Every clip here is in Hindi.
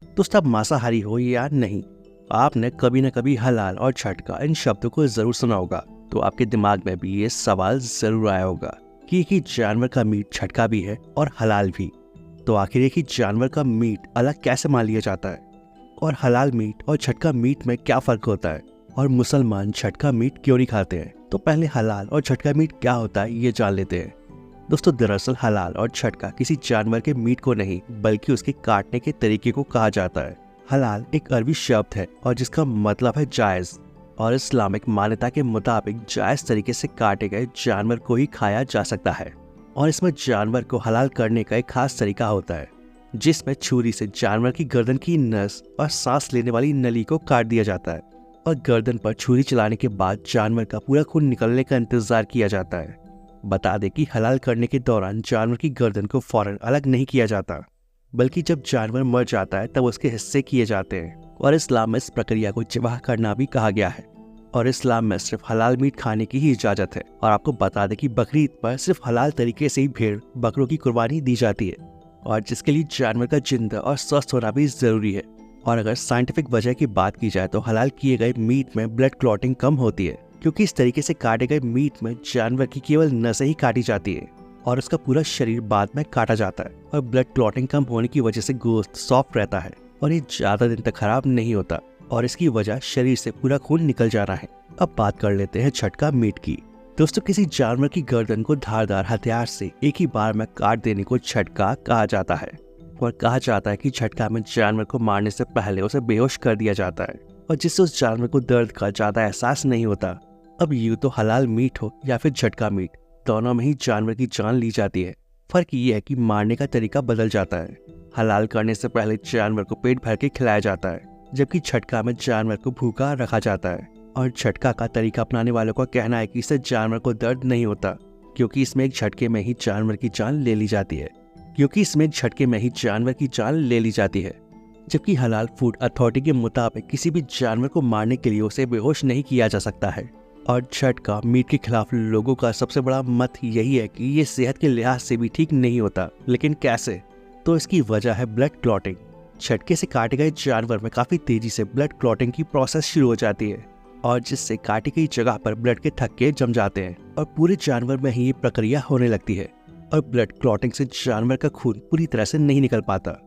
दोस्तों, आप मांसाहारी हो या नहीं, आपने कभी न कभी हलाल और छठ इन शब्दों को जरूर सुना होगा। तो आपके दिमाग में भी ये सवाल जरूर आया होगा कि एक ही जानवर का मीट छठ भी है और हलाल भी। तो आखिर एक ही जानवर का मीट अलग कैसे मान लिया जाता है, और हलाल मीट और छठ का मीट में क्या फर्क होता है, और मुसलमान छठ का मीट क्यों नहीं खाते हैं। तो पहले हलाल और छठ का मीट क्या होता है ये जान लेते हैं। दोस्तों, दरअसल हलाल और छठ किसी जानवर के मीट को नहीं बल्कि उसके काटने के तरीके को कहा जाता है। हलाल एक अरबी शब्द है और जिसका मतलब है जायज, और इस्लामिक मान्यता के मुताबिक जायज तरीके से काटे गए जानवर को ही खाया जा सकता है। और इसमें जानवर को हलाल करने का एक खास तरीका होता है जिसमें छुरी से जानवर की गर्दन की नस और सांस लेने वाली नली को काट दिया जाता है, और गर्दन पर छुरी चलाने के बाद जानवर का पूरा खून निकलने का इंतजार किया जाता है। बता दें कि हलाल करने के दौरान जानवर की गर्दन को फौरन अलग नहीं किया जाता, बल्कि जब जानवर मर जाता है तब उसके हिस्से किए जाते हैं। और इस्लाम में इस प्रक्रिया को ज़िबाह करना भी कहा गया है। और इस्लाम में सिर्फ हलाल मीट खाने की ही इजाज़त है। और आपको बता दें कि बकरीद पर सिर्फ हलाल तरीके से ही भेड़ बकरों की कुर्बानी दी जाती है, और जिसके लिए जानवर का जिंदा और स्वस्थ होना भी ज़रूरी है। और अगर साइंटिफिक वजह की बात की जाए तो हलाल किए गए मीट में ब्लड क्लॉटिंग कम होती है, क्योंकि इस तरीके से काटे गए मीट में जानवर की केवल नसें ही काटी जाती है और उसका पूरा शरीर बाद में काटा जाता है। और ब्लड क्लॉटिंग कम होने की वजह से गोश्त सॉफ्ट रहता है और ये ज्यादा दिन तक खराब नहीं होता, और इसकी वजह शरीर से पूरा खून निकल जाना है। अब बात कर लेते हैं छठ मीट की। दोस्तों, किसी जानवर की गर्दन को धारदार हथियार से एक ही बार में काट देने को छठ कहा जाता है। और कहा जाता है कि छठ में जानवर को मारने से पहले उसे बेहोश कर दिया जाता है, और जिससे उस जानवर को दर्द का ज्यादा एहसास नहीं होता। अब यूं तो हलाल मीट हो या फिर छठ मीट, दोनों में ही जानवर की जान ली जाती है। फर्क ये है कि मारने का तरीका बदल जाता है। हलाल करने से पहले जानवर को पेट भर के खिलाया जाता है, जबकि छठ में जानवर को भूखा रखा जाता है। और छठ का तरीका अपनाने वालों का कहना है कि इससे जानवर को दर्द नहीं होता, क्योंकि इसमें एक झटके में ही जानवर की जान ले ली जाती है। जबकि हलाल फूड अथॉरिटी के मुताबिक किसी भी जानवर को मारने के लिए उसे बेहोश नहीं किया जा सकता है। और छठ मीट के खिलाफ लोगों का सबसे बड़ा मत यही है कि ये सेहत के लिहाज से भी ठीक नहीं होता। लेकिन कैसे? तो इसकी वजह है ब्लड क्लॉटिंग। झटके से काटे गए जानवर में काफी तेजी से ब्लड क्लॉटिंग की प्रोसेस शुरू हो जाती है, और जिससे काटी गई जगह पर ब्लड के थक्के जम जाते हैं और पूरे जानवर में ही ये प्रक्रिया होने लगती है। और ब्लड क्लॉटिंग से जानवर का खून पूरी तरह से नहीं निकल पाता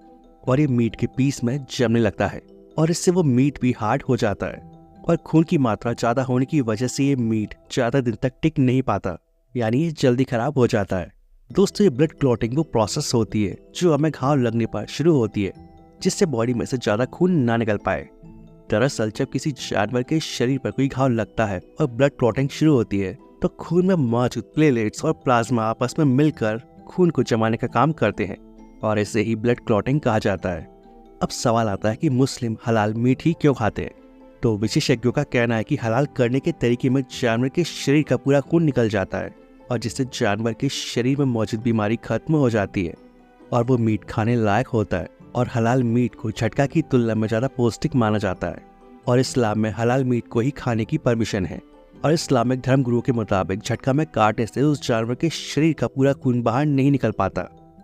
और ये मीट के पीस में जमने लगता है, और इससे वो मीट भी हार्ड हो जाता है। और खून की मात्रा ज्यादा होने की वजह से ये मीट ज्यादा दिन तक टिक नहीं पाता, यानी ये जल्दी खराब हो जाता है। दोस्तों, ये ब्लड क्लॉटिंग वो प्रोसेस होती है जो हमें घाव लगने पर शुरू होती है, जिससे बॉडी में से ज्यादा खून ना निकल पाए। दरअसल जब किसी जानवर के शरीर पर कोई घाव लगता है और ब्लड क्लॉटिंग शुरू होती है, तो खून में मौजूद प्लेटलेट्स और प्लाज्मा आपस में मिलकर खून को जमाने का काम करते हैं, और इसे ही ब्लड क्लॉटिंग कहा जाता है। अब सवाल आता है कि मुस्लिम हलाल मीट ही क्यों खाते हैं। तो विशेषज्ञों का कहना है कि हलाल करने के तरीके में जानवर के शरीर का पूरा खून निकल जाता है, और जिससे जानवर के शरीर में मौजूद बीमारी खत्म हो जाती है और वो मीट खाने लायक होता है। और हलाल मीट को झटका की तुलना में ज्यादा पौष्टिक माना जाता है, और इस्लाम में हलाल मीट को ही खाने की परमिशन है। और इस्लामिक धर्म गुरुओं के मुताबिक झटका में काटने से उस जानवर के शरीर का पूरा खून बाहर नहीं निकल पाता,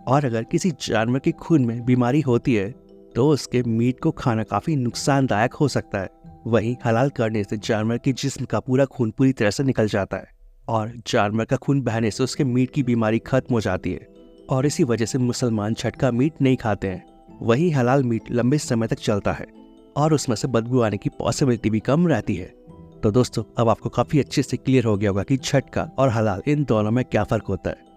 और अगर किसी जानवर के खून में बीमारी होती है तो उसके मीट को खाना काफी नुकसानदायक हो सकता है। वहीं हलाल करने से जानवर के जिस्म का पूरा खून पूरी तरह से निकल जाता है, और जानवर का खून बहने से उसके मीट की बीमारी खत्म हो जाती है, और इसी वजह से मुसलमान छठ मीट नहीं खाते हैं। वहीं हलाल मीट लंबे समय तक चलता है और उसमें से बदबू आने की पॉसिबिलिटी भी कम रहती है। तो दोस्तों, अब आपको काफी अच्छे से क्लियर हो गया होगा कि छठ और हलाल इन दोनों में क्या फर्क होता है।